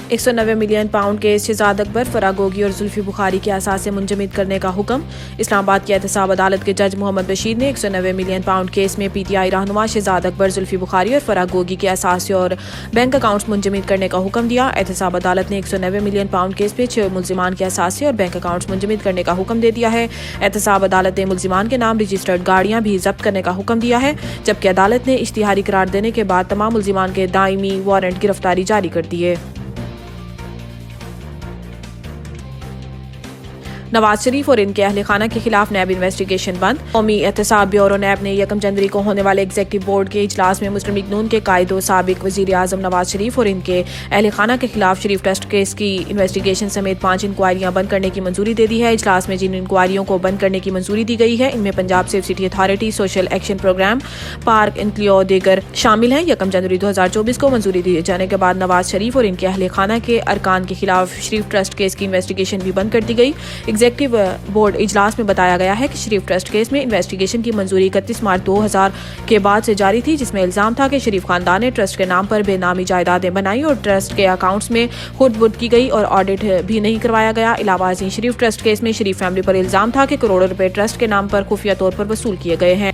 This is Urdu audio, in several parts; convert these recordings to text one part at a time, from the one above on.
190 ملین پاؤنڈ کیس شہزاد اکبر، فرح گوگی اور زلفی بخاری کے اثاثے منجمد کرنے کا حکم۔ اسلام آباد کی احتساب عدالت کے جج محمد بشیر نے 190 ملین پاؤنڈ کیس میں پی ٹی آئی رہنما شہزاد اکبر، زلفی بخاری اور فرح گوگی کے اثاثے اور بینک اکاؤنٹس منجمد کرنے کا حکم دیا۔ احتساب عدالت نے 190 ملین پاؤنڈ کیس میں 6 ملزمان کے اثاثے اور بینک اکاؤنٹس منجمد کرنے کا حکم دے دیا ہے۔ احتساب عدالت نے ملزمان کے نام رجسٹرڈ گاڑیاں بھی ضبط کرنے کا حکم دیا ہے، جبکہ عدالت نے اشتہاری قرار دینے کے بعد تمام ملزمان کے دائمی وارنٹ گرفتاری جاری کر دیے۔ نواز شریف اور ان کے اہل خانہ کے خلاف نیب انویسٹیگیشن بند۔ قومی احتساب بیورو نیب نے 1 جنوری کو ہونے والے ایگزیکٹو بورڈ کے اجلاس میں مسلم لیگ نون کے قائد و سابق وزیر اعظم نواز شریف اور ان کے اہل خانہ کے خلاف شریف ٹرسٹ کیس کی انویسٹیگیشن سمیت 5 انکوائریاں بند کرنے کی منظوری دے دی ہے۔ اجلاس میں جن انکوائریوں کو بند کرنے کی منظوری دی گئی ہے، ان میں Punjab Safe City Authority, Social Action Programme, Park Enclave دیگر شامل ہیں۔ 1 جنوری 2024 کو منظوری دیے جانے کے بعد نواز شریف اور ان کے اہل خانہ کے ارکان کے خلاف شریف ٹرسٹ کیس کی انویسٹیگیشن بھی بند کر دی گئی۔ ایگزیکٹو بورڈ اجلاس میں بتایا گیا ہے کہ شریف ٹرسٹ کیس میں انویسٹیگیشن کی منظوری 31 مارچ 2000 کے بعد سے جاری تھی، جس میں الزام تھا کہ شریف خاندان نے ٹرسٹ کے نام پر بے نامی جائیدادیں بنائی اور ٹرسٹ کے اکاؤنٹس میں خرد برد کی گئی اور آڈٹ بھی نہیں کروایا گیا۔ علاوہ ازیں شریف ٹرسٹ کیس میں شریف فیملی پر الزام تھا کہ کروڑوں روپے ٹرسٹ کے نام پر خفیہ طور پر وصول کیے گئے ہیں۔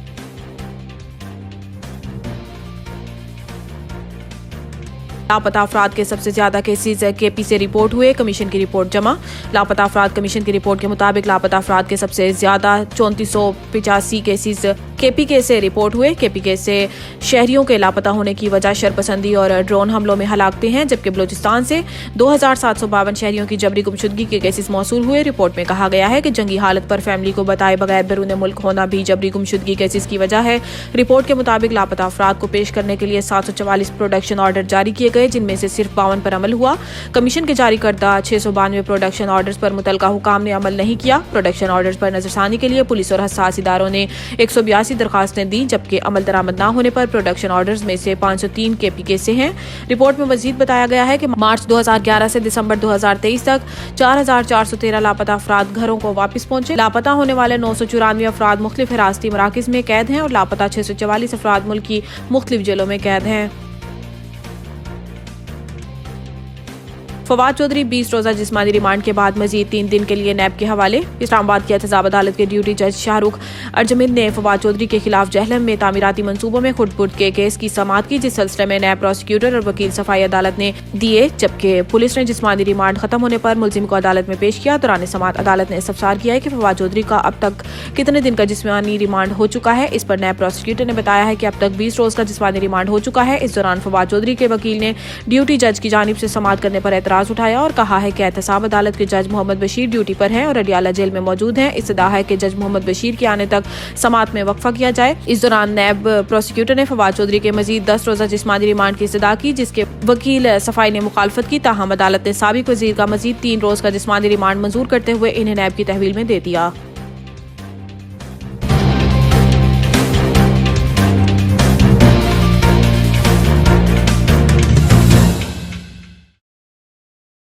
لاپتہ افراد کے سب سے زیادہ کیسز کے پی سے رپورٹ ہوئے، کمیشن کی رپورٹ جمع۔ لاپتہ افراد کمیشن کی رپورٹ کے مطابق لاپتہ افراد کے سب سے زیادہ 3485 کیسز کے پی کے سے رپورٹ ہوئے۔ کے پی کے سے شہریوں کے لاپتہ ہونے کی وجہ شرپسندی اور ڈرون حملوں میں ہلاکتیں ہیں، جبکہ بلوچستان سے 2752 شہریوں کی جبری گمشدگی کے کیسز موصول ہوئے۔ رپورٹ میں کہا گیا ہے کہ جنگی حالت پر فیملی کو بتائے بغیر بیرون ملک ہونا بھی جبری گمشدگی کیسز کی وجہ ہے۔ رپورٹ کے مطابق لاپتہ افراد کو پیش کرنے کے لیے 744 پروڈکشن آرڈر جاری کیے گئے، جن میں سے صرف 52 پر عمل ہوا۔ کمیشن کے جاری کردہ 692 پروڈکشن آرڈرز پر متعلقہ حکام نے عمل نہیں کیا۔ پروڈکشن آرڈرز پر نظرثانی کے لیے پولیس اور حساس اداروں نے 182 درخواستیں دیں، جبکہ عمل درآمد نہ ہونے پر پروڈکشن آرڈرز میں سے 503 کے پی کے سے ہیں۔ رپورٹ میں مزید بتایا گیا ہے کہ مارچ 2011 سے دسمبر 2023 تک 4413 لاپتہ افراد گھروں کو واپس پہنچے۔ لاپتہ ہونے والے 994 افراد مختلف حراستی مراکز میں قید ہیں اور لاپتہ 644 افراد ملک کی مختلف جیلوں میں قید ہیں۔ فواد چودھری 20 روزہ جسمانی ریمانڈ کے بعد مزید 3 دن کے لیے نیب کے حوالے۔ اسلام آباد کی احتساب عدالت کے ڈیوٹی جج شاہ رخ ارجمند نے فواد چودھری کے خلاف جہلم میں تعمیراتی منصوبوں میں خرد برد کے کیس کی سماعت کی، جس سلسلے میں نیب پروسیکیوٹر اور وکیل صفائی عدالت نے دیے، جبکہ پولیس نے جسمانی ریمانڈ ختم ہونے پر ملزم کو عدالت میں پیش کیا۔ دوران سماعت عدالت نے استفسار کیا ہے کہ فواد چودھری کا اب تک کتنے دن کا جسمانی ریمانڈ ہو چکا ہے۔ اس پر نیب پروسیکیوٹر نے بتایا ہے کہ اب تک 20 روز کا جسمانی ریمانڈ ہو چکا ہے۔ اس دوران فواد چودھری کے وکیل نے ڈیوٹی جج کی جانب سے سماعت کرنے پر اعتراض اٹھایا اور کہا ہے کہ احتساب عدالت کے جج محمد بشیر ڈیوٹی پر ہیں اور اڈیالہ جیل میں موجود ہیں۔ استدعا ہے کہ جج محمد بشیر کے آنے تک سماعت میں وقفہ کیا جائے۔ اس دوران نیب پروسیکیوٹر نے فواد چودھری کے مزید 10 روزہ جسمانی ریمانڈ کی استدعا کی، جس کے وکیل صفائی نے مخالفت کی، تاہم عدالت نے سابق وزیر کا مزید 3 روز کا جسمانی ریمانڈ منظور کرتے ہوئے انہیں نیب کی تحویل میں دے دیا۔